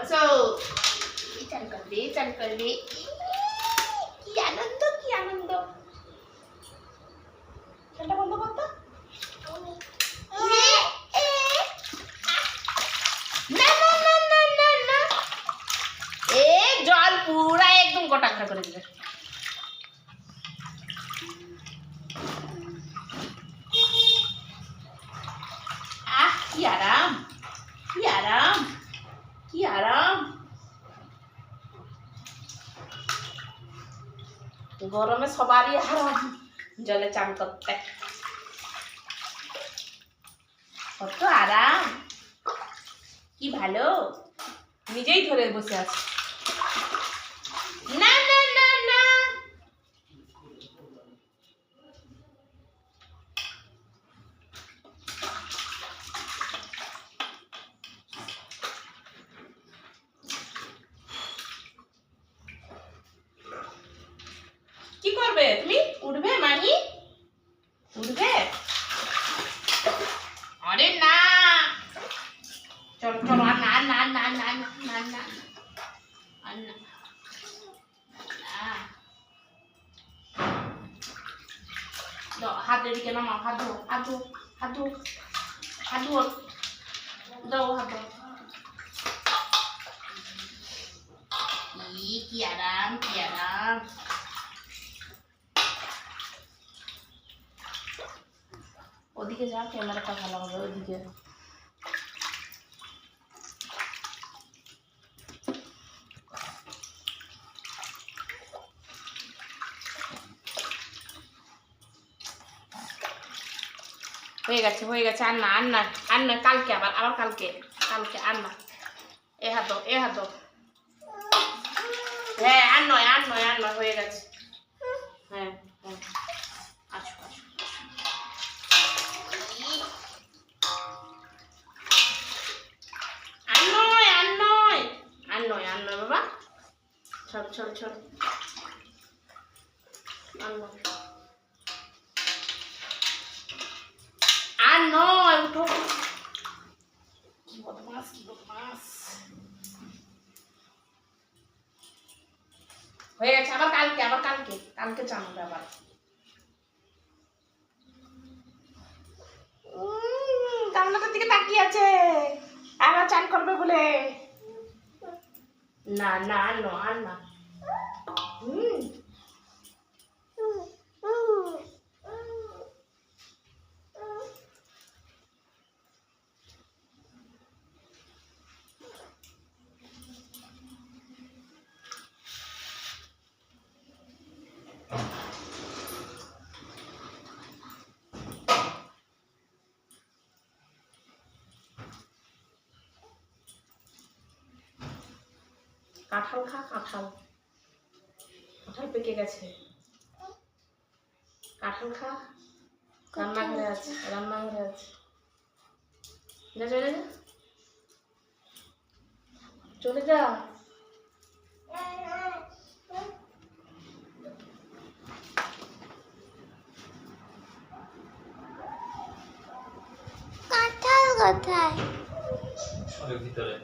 বসো। চান করবে, চান করবে। কি আনন্দ, কি আনন্দ। ফ্যানটা বন্ধ করতো। না না না না না না, এ জল পুরা একদম গোটাকটা করে দিবে। আহ কি আরাম, কি আরাম, কি আরাম। গরমে সবারই আরাম জলে চান করতে, কত আরাম, কি ভালো। নিজেই ধরে বসে আছে। না না না না, কি করবে তুমি? উঠবে মাহি, উঠবে? আরে না, চলো চলো, আর না না না না না না আর না। হাত এদিকে নামাও, হাত ধো, হাত ধো, হাত ধো, হাত ধো, দাও হাত ধো। কি আরাম, কি আরাম। ওদিকে যা, ক্যামেরাটা ভালো হবে ওদিকে। হয়ে গেছে, হয়ে গেছে, আর না আর না আর না, কালকে আবার, আবার কালকে, কালকে আর না। এ হাত দাও, এ হাত দাও। হ্যাঁ আর নয়, আর নয়, আর নয়, হয়ে গেছে। হ্যাঁ হ্যাঁ, আসো আসো। আর নয়, আর নয়, আর নয়, আর নয় বাবা, ছড় ছড় ছড়, আর নয়, আর নয়, উঠো। কি বদমাস, কি বদমাস। হয়ে গেছে, আবার কালকে, আবার কালকে, কালকে চান হবে আবার। জানলাটার দিকে তাকিয়ে আছে, আবার চান করবে বলে। না না আর না, আর না। কাঁঠাল খা, কাঁঠাল, কাঁঠাল পেকে গেছে। কাঁঠাল খা, রান্নাঘরে আছে, রান্নাঘরে আছে। যা চলে যা, চলে যা। কাঁঠাল কোথায়? ভিতরে।